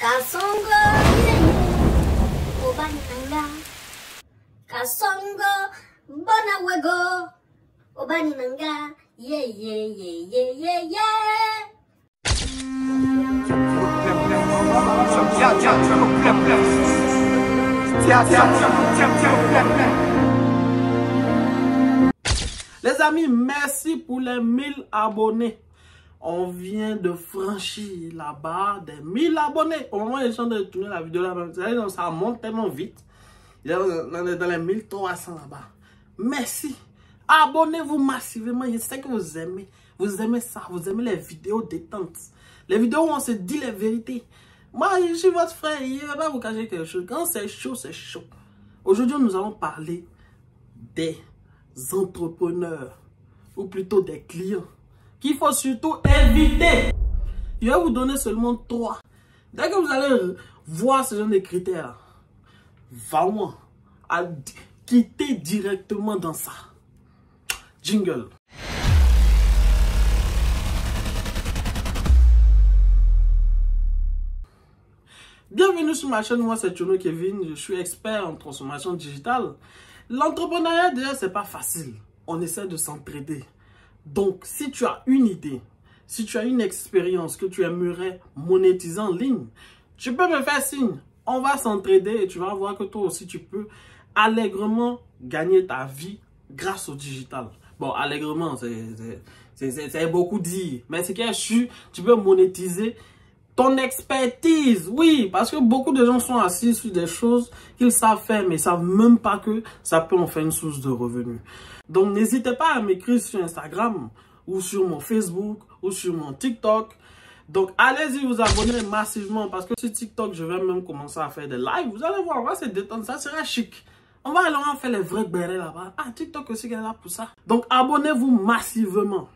Kasongo, Obaninanga. Kasongo, Bonawego, Obaninanga. Yeah, yeah, yeah, yeah, yeah, yeah. Les amis, merci pour les 1000 abonnés. On vient de franchir la barre des 1000 abonnés. Au moment où je suis en train de tourner la vidéo là, ça monte tellement vite. On est dans les 1300 là-bas. Merci. Abonnez-vous massivement. Je sais que vous aimez. Vous aimez ça. Vous aimez les vidéos détentes. Les vidéos où on se dit les vérités. Moi, je suis votre frère. Je ne vais pas vous cacher quelque chose. Quand c'est chaud, c'est chaud. Aujourd'hui, nous allons parler des entrepreneurs. Ou plutôt des clients. Qu'il faut surtout éviter. Je vais vous donner seulement 3. Dès que vous allez voir ce genre de critères, vraiment à quitter directement dans ça. Jingle. Bienvenue sur ma chaîne, moi c'est Tchono Kevin, je suis expert en transformation digitale. L'entrepreneuriat déjà c'est pas facile, on essaie de s'entraider. Donc si tu as une idée, si tu as une expérience que tu aimerais monétiser en ligne, tu peux me faire signe, on va s'entraider et tu vas voir que toi aussi tu peux allègrement gagner ta vie grâce au digital. Bon, allègrement, c'est beaucoup dit, mais c'est qu'il y a su, tu peux monétiser ton expertise, oui, parce que beaucoup de gens sont assis sur des choses qu'ils savent faire, mais ils ne savent même pas que ça peut en faire une source de revenus. Donc, n'hésitez pas à m'écrire sur Instagram, ou sur mon Facebook, ou sur mon TikTok. Donc, allez-y vous abonner massivement, parce que sur TikTok, je vais même commencer à faire des lives. Vous allez voir, on va se détendre, ça sera chic. On va aller faire les vrais bérets là-bas. Ah, TikTok aussi, il est là pour ça. Donc, abonnez-vous massivement.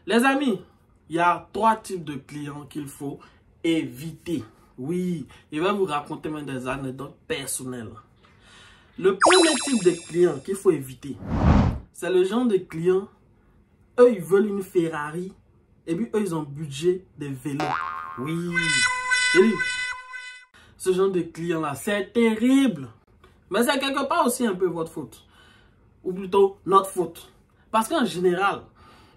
Les amis, il y a 3 types de clients qu'il faut éviter. Oui, je vais vous raconter même des anecdotes personnelles. Le premier type de client qu'il faut éviter, c'est le genre de clients, eux, ils veulent une Ferrari, et puis eux, ils ont budget de vélo. Oui, et ce genre de client-là, c'est terrible. Mais c'est quelque part aussi un peu votre faute. Ou plutôt, notre faute. Parce qu'en général,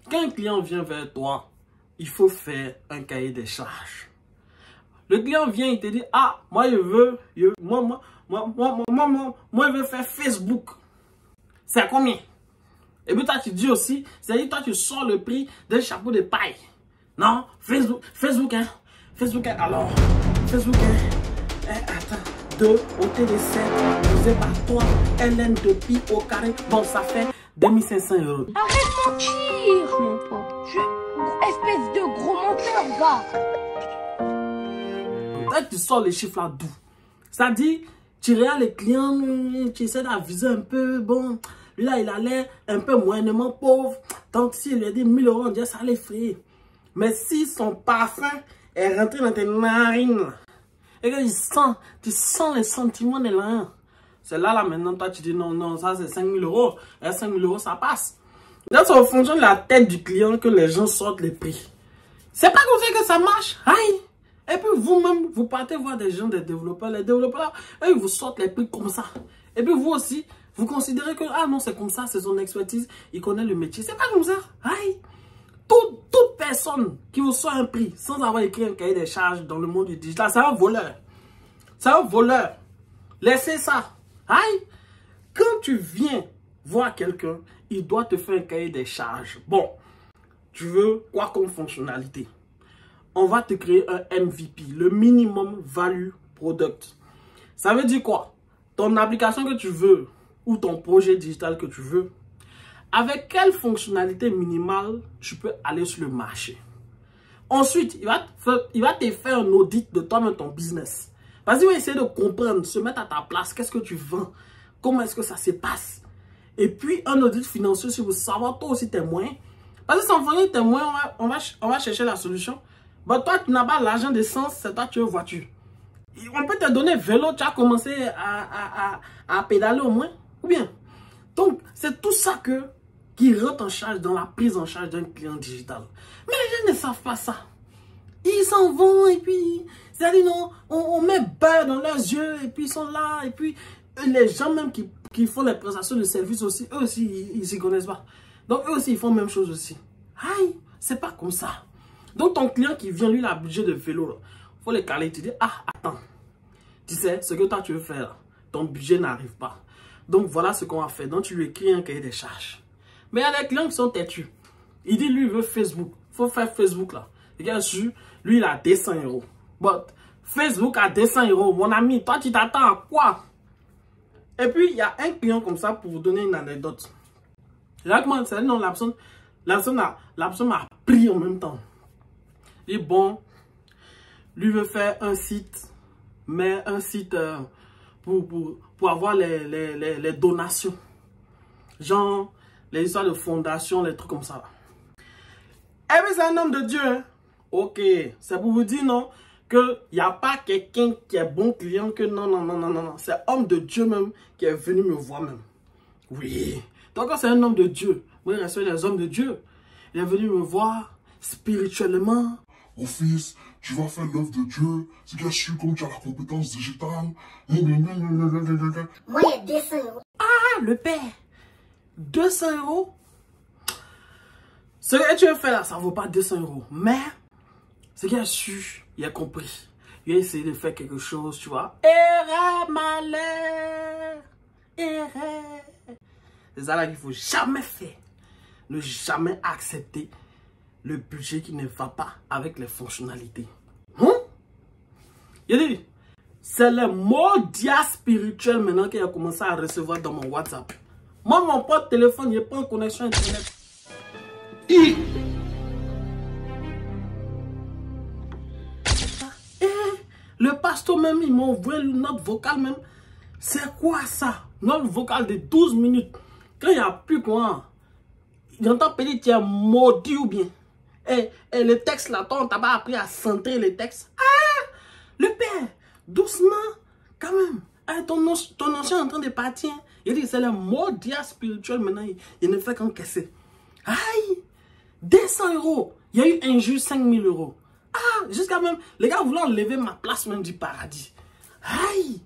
quand un client vient vers toi, il faut faire un cahier des charges. Le client vient, il te dit, ah, moi je veux, moi je veux faire Facebook. C'est combien? Et puis toi tu dis aussi, c'est-à-dire toi tu sors le prix d'un chapeau de paille. Non, Facebook, hein, alors, Facebook, hein, attends, 2 au TD7, divisé par 3, LN de pi au carré, bon ça fait 2500 €. Arrête de mentir, mon pote. Espèce de gros menteur, va. Là, tu sors les chiffres là d'où? Ça dit, tu regardes les clients, tu essaies d'aviser un peu, bon, lui là, il a l'air un peu moyennement pauvre. Donc, s'il lui a dit 1000 €, on dirait ça l'effraie. Mais si son parfum est rentré dans tes narines, et que tu sens les sentiments de l'un, c'est là, maintenant, toi, tu dis non, ça c'est 5000 €. Et 5000 €, ça passe. Là, c'est en fonction de la tête du client que les gens sortent les prix. C'est pas comme ça que ça marche. Aïe. Et puis vous-même, vous partez voir des gens, des développeurs. Les développeurs, eux, ils vous sortent les prix comme ça. Et puis vous aussi, vous considérez que, ah non, c'est comme ça, c'est son expertise, il connaît le métier. C'est pas comme ça. Aïe. Toute personne qui vous sort un prix sans avoir écrit un cahier des charges dans le monde du digital, c'est un voleur. C'est un voleur. Laissez ça. Aïe. Quand tu viens voir quelqu'un, il doit te faire un cahier des charges. Bon, tu veux quoi comme fonctionnalité? On va te créer un MVP, le Minimum Value Product. Ça veut dire quoi? Ton application que tu veux ou ton projet digital que tu veux, avec quelle fonctionnalité minimale tu peux aller sur le marché? Ensuite, il va te faire un audit de toi-même, ton business. Parce qu'il va essayer de comprendre, se mettre à ta place, qu'est-ce que tu vends, comment est-ce que ça se passe. Et puis, un audit financier, si vous savez, toi aussi tes moyens. Parce que sans fournir tes moyens, on va chercher la solution. Mais toi, tu n'as pas l'argent d'essence, c'est toi, tu veux voiture. On peut te donner vélo, tu as commencé à pédaler au moins. Ou bien. Donc, c'est tout ça qui rentre en charge dans la prise en charge d'un client digital. Mais les gens ne savent pas ça. Ils s'en vont et puis, c'est-à-dire non, on met beurre dans leurs yeux et puis ils sont là. Et puis, les gens même qui font les prestations de service aussi, eux aussi, ils s'y connaissent pas. Donc, eux aussi, ils font la même chose aussi. Aïe, c'est pas comme ça. Donc, ton client qui vient, lui, il a un budget de vélo. Il faut les caler. Tu dis, ah, attends. Tu sais, ce que toi, tu veux faire, là, ton budget n'arrive pas. Donc, voilà ce qu'on va faire. Donc, tu lui écris un cahier des charges. Mais il y a des clients qui sont têtus. Il dit, lui, il veut Facebook. Il faut faire Facebook, là. Regarde, lui, il a 200 €. But, Facebook a 200 €. Mon ami, toi, tu t'attends à quoi? Et puis, il y a un client comme ça pour vous donner une anecdote. Là, comment c'est? Non, la personne m'a pris en même temps. Il dit, bon, lui veut faire un site, mais un site pour avoir les donations. Genre, les histoires de fondation, les trucs comme ça. Eh bien, c'est un homme de Dieu, hein? Ok, c'est pour vous dire, non, qu'il n'y a pas quelqu'un qui est bon client, que non. C'est homme de Dieu même qui est venu me voir même. Oui. Donc, c'est un homme de Dieu. Moi, je respecte les hommes de Dieu. Il est venu me voir spirituellement. Mon fils, tu vas faire l'œuvre de Dieu. C'est bien sûr, comme tu as la compétence digitale. Moi, il y a 200 €. Ah, le père. 200 €. Ce que tu veux faire là, ça ne vaut pas 200 €. Mais, c'est qu'il a su, il a compris. Il a essayé de faire quelque chose, tu vois. Erreur, malheur. Erreur. C'est ça là qu'il ne faut jamais faire. Ne jamais accepter le budget qui ne va pas avec les fonctionnalités. Il dit, c'est le modia spirituel maintenant qu'il a commencé à recevoir dans mon WhatsApp. Moi, mon pote téléphone, il n'est pas en connexion Internet. Le pasteur même, il m'a envoyé notre vocal même. C'est quoi ça? Notre vocal de 12 minutes. Quand il n'y a plus quoi, j'entends peut-être que tu es maudit ou bien. Et le texte là, on t'a pas appris à centrer les textes. Ah! Le père, doucement, quand même. Ah, ton ancien est en train de partir. Il dit, c'est le modia spirituel maintenant. Il ne fait qu'encaisser. Aïe! 200 €. Il y a eu un juge 5000 €. Ah! Jusqu'à même, les gars voulaient enlever ma place même du paradis. Aïe!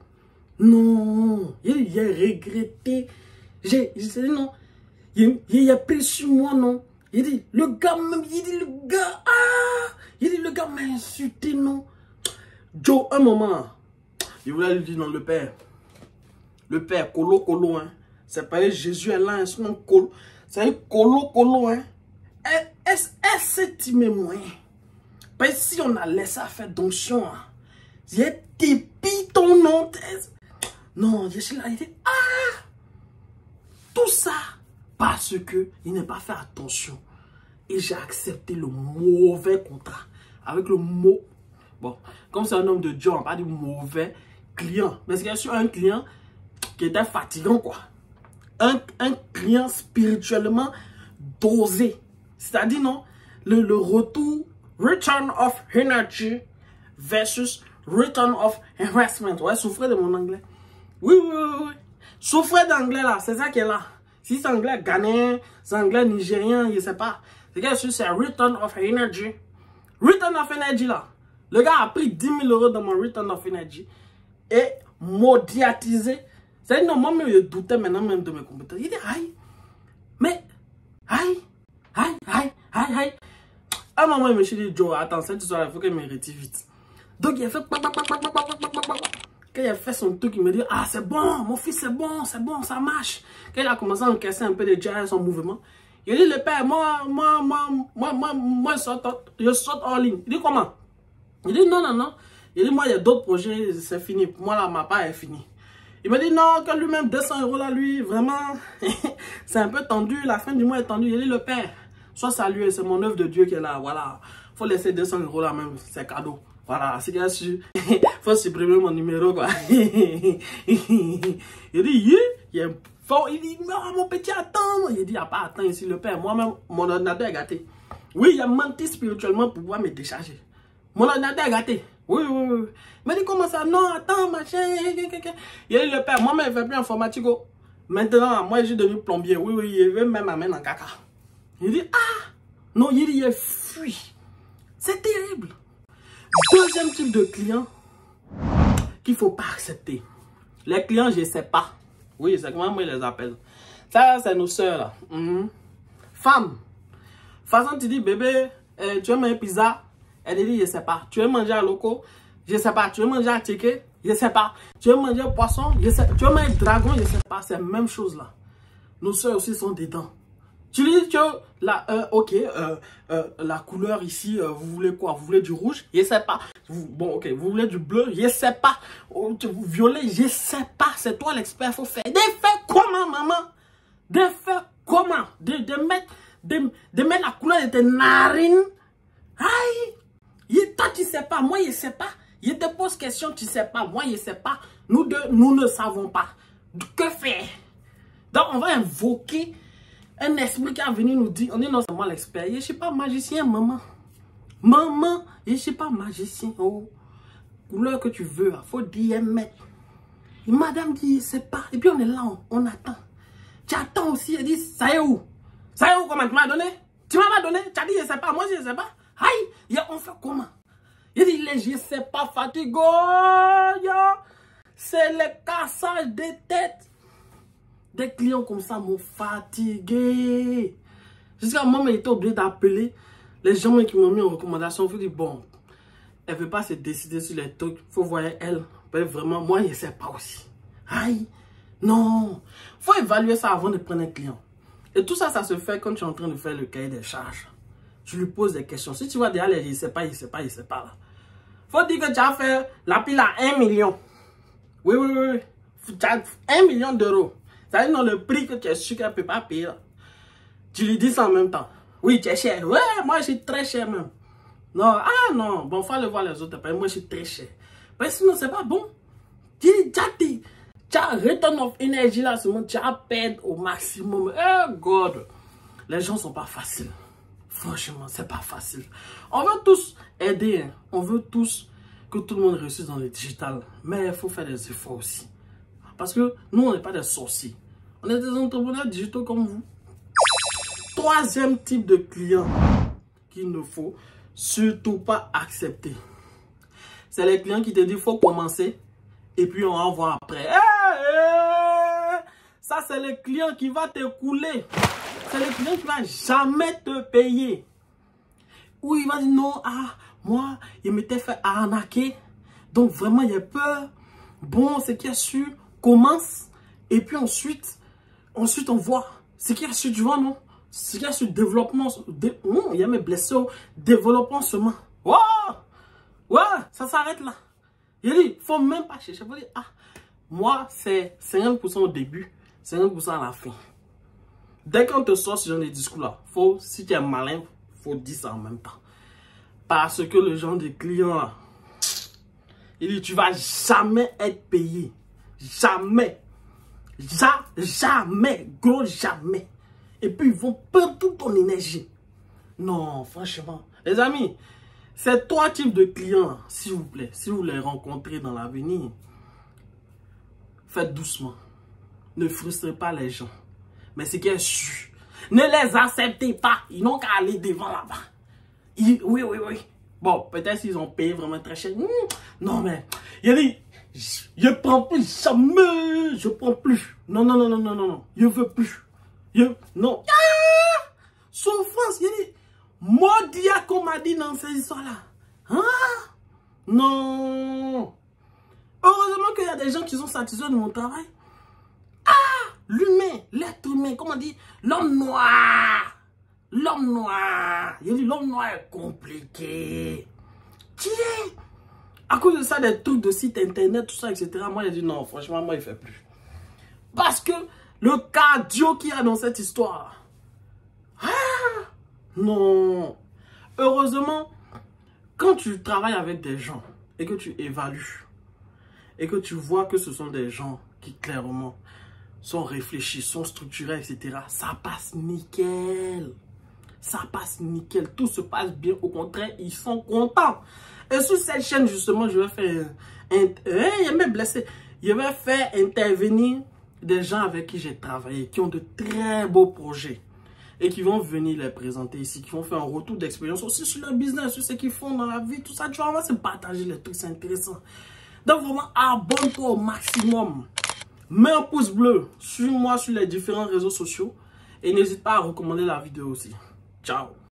Non! Il a regretté. J'ai dit non. Il a pris sur moi, non. Il dit, le gars m'a insulté, non. Joe, un moment, il voulait lui dire, non, le père, colo, hein. C'est pas Jésus est là, c'est un colo. C'est un colo, hein. Est-ce que tu me moyen? Parce que si on a laissé faire d'onction, hein, j'ai tépi ton nom. Non, je suis là, il dit, ah! Tout ça, parce que il n'a pas fait attention. Et j'ai accepté le mauvais contrat. Avec le mot. Bon, comme c'est un homme de Dieu, on va pas dire mauvais client. Mais c'est sûr un client qui était fatigant, quoi. Un client spirituellement dosé. C'est-à-dire, non, le retour, return of energy versus return of investment. Ouais, souffrez de mon anglais. Oui. Souffrez d'anglais là, c'est ça qui est là. Si c'est anglais ghanéen, c'est anglais nigérien, je sais pas. C'est que c'est return of energy. Return of energy là. Le gars a pris 10 000 € dans mon return of energy et modiatisé. C'est non, moi je doutais maintenant même de mes compétences. Il dit aïe. Mais aïe. À un moment, il me dit Joe, attends, cette histoire, il faut qu'elle me retire vite. Donc il a fait. Quand il a fait son truc, il me dit, ah c'est bon, mon fils c'est bon, ça marche. Quand il a commencé à encaisser un peu de jazz son mouvement, il dit, le père, moi, je saute en ligne. Il dit, comment? Il dit, non. Il dit, moi, il y a d'autres projets, c'est fini. Pour moi, là, ma part est finie. Il me dit, non, que lui-même, 200 € là, lui, vraiment, c'est un peu tendu, la fin du mois est tendue. Il dit, le père, sois salué, c'est mon œuvre de Dieu qui est là, voilà. Faut laisser 200 € là même, c'est cadeau. Voilà, c'est bien sûr. Faut supprimer mon numéro, quoi. Il dit, il dit, mon petit, attends. Il dit, il n'y a pas attends ici, le père. Moi-même, mon ordinateur est gâté. Oui, il a menti spirituellement pour pouvoir me décharger. Mon ordinateur est gâté. Oui. Il m'a dit, comment ça? Non, attends, machin. Il a dit, le père, moi-même, je ne fais plus informatique. Maintenant, moi, je suis devenu plombier. Oui, il veut même m'amener en caca. Il dit, ah! Non, il dit, il fuit. C'est terrible. Deuxième type de client qu'il ne faut pas accepter. Les clients, je ne sais pas. Oui, c'est comment moi je les appelle. Ça, c'est nos soeurs là. Femme. Façon, tu dis, bébé, tu veux manger pizza? Elle dit, je ne sais pas. Tu veux manger à loco? Je ne sais pas. Tu veux manger à ticket? Je ne sais pas. Tu veux manger poisson? Je sais. Tu veux manger dragon? Je ne sais pas. C'est la même chose là. Nos soeurs aussi sont dedans. Tu lui dis que la couleur ici, vous voulez quoi? Vous voulez du rouge? Je ne sais pas. Bon, ok, vous voulez du bleu? Je ne sais pas. Violet? Je ne sais pas. C'est toi l'expert. Il faut faire. Des faits comment, maman? Des faits comment? De mettre la couleur de tes narines. Aïe! Toi, tu ne sais pas. Moi, je ne sais pas. Je te pose question, tu ne sais pas. Moi, je ne sais pas. Nous deux, nous ne savons pas. Que faire? Donc, on va invoquer un esprit qui a venu nous dire, on est non seulement l'expert, je ne suis pas magicien, maman. Maman, je ne suis pas magicien. Oh, couleur que tu veux, il faut dire, mais. Madame dit, je ne sais pas. Et puis on est là, on attend. Tu attends aussi, elle dit, ça est où? Ça est où, comment tu m'as donné? Tu m'as donné? Tu as dit, je ne sais pas, moi je ne sais pas. Aïe, on fait comment? Il dit, je ne sais pas, fatigo. C'est le cassage de tête. Des clients comme ça m'ont fatigué. Jusqu'à un moment, il était obligé d'appeler les gens qui m'ont mis en recommandation. Il dit, bon, elle ne veut pas se décider sur les trucs. Il faut voir elle. Mais vraiment, moi, je ne sais pas aussi. Aïe, non. Il faut évaluer ça avant de prendre un client. Et tout ça, ça se fait quand tu es en train de faire le cahier des charges. Tu lui poses des questions. Si tu vois derrière les je ne sais pas, il ne sait pas, il ne sait pas. Là. Faut dire que tu as fait la pile à 1 million. Oui. Tu as 1 million d'euros. Ça veut dire le prix que tu es sûr qu'elle ne peut pas payer. Là. Tu lui dis ça en même temps. Oui, tu es cher. Ouais, moi je suis très cher même. Non, non. Bon, il faut aller voir les autres. Moi je suis très cher. Mais sinon, c'est pas bon. Tu as return of energy là, tu as perdu au maximum. Oh God. Les gens ne sont pas faciles. Franchement, c'est pas facile. On veut tous aider. Hein. On veut tous que tout le monde réussisse dans le digital. Mais il faut faire des efforts aussi. Parce que nous, on n'est pas des sorciers. On est des entrepreneurs digitaux comme vous. Troisième type de client qu'il ne faut surtout pas accepter. C'est les clients qui te disent qu'il faut commencer et puis on va voir après. Ça, c'est le client qui va te couler. C'est le client qui ne va jamais te payer. Ou il va dire non, moi, il m'était fait arnaquer. Donc vraiment, il y a peur. Bon, ce qui est sûr, commence. Et puis ensuite on voit. Ce qui est sûr, tu vois, non? Ce qui est sûr, développement. Non, il y a mes blessures. Développement seulement. Wow! Ouais, ça s'arrête là. Il dit, il ne faut même pas chercher. Il faut dire, moi, c'est 50% au début, 50% à la fin. Dès qu'on te sort ce genre de discours-là, si tu es malin, il faut dire ça en même temps. Parce que le genre de client là, il dit, tu ne vas jamais être payé. Jamais. Jamais. Gros jamais. Et puis, ils vont perdre toute ton énergie. Non, franchement. Les amis, ces trois types de clients, s'il vous plaît, si vous les rencontrez dans l'avenir, faites doucement. Ne frustrez pas les gens. Mais ce qui est sûr, ne les acceptez pas. Ils n'ont qu'à aller devant là-bas. Oui. Bon, peut-être s'ils ont payé vraiment très cher. Non, mais il dit, je prends plus, jamais, je prends plus. Non, je veux plus. Non. Souffrance, il dit, maudit qu'on m'a dit dans ces histoires-là. Non. Heureusement qu'il y a des gens qui sont satisfaits de mon travail. L'humain, l'être humain, comment on dit, l'homme noir. L'homme noir. Il dit, l'homme noir est compliqué. Tiens. À cause de ça, des trucs de site internet, tout ça, etc. Moi, j'ai dit non, franchement, moi, il ne fait plus. Parce que le cardio qu'il y a dans cette histoire. Non. Heureusement, quand tu travailles avec des gens et que tu évalues et que tu vois que ce sont des gens qui clairement sont réfléchis, sont structurés, etc. Ça passe nickel. Ça passe nickel. Tout se passe bien. Au contraire, ils sont contents. Et sur cette chaîne, justement, je vais faire je vais faire intervenir des gens avec qui j'ai travaillé, qui ont de très beaux projets. et qui vont venir les présenter ici, qui vont faire un retour d'expérience aussi sur leur business, sur ce qu'ils font dans la vie, tout ça. Tu vois, on va se partager les trucs, c'est intéressant. Donc vraiment, abonne-toi au maximum. Mets un pouce bleu, suis-moi sur les différents réseaux sociaux et n'hésite pas à recommander la vidéo aussi. Ciao.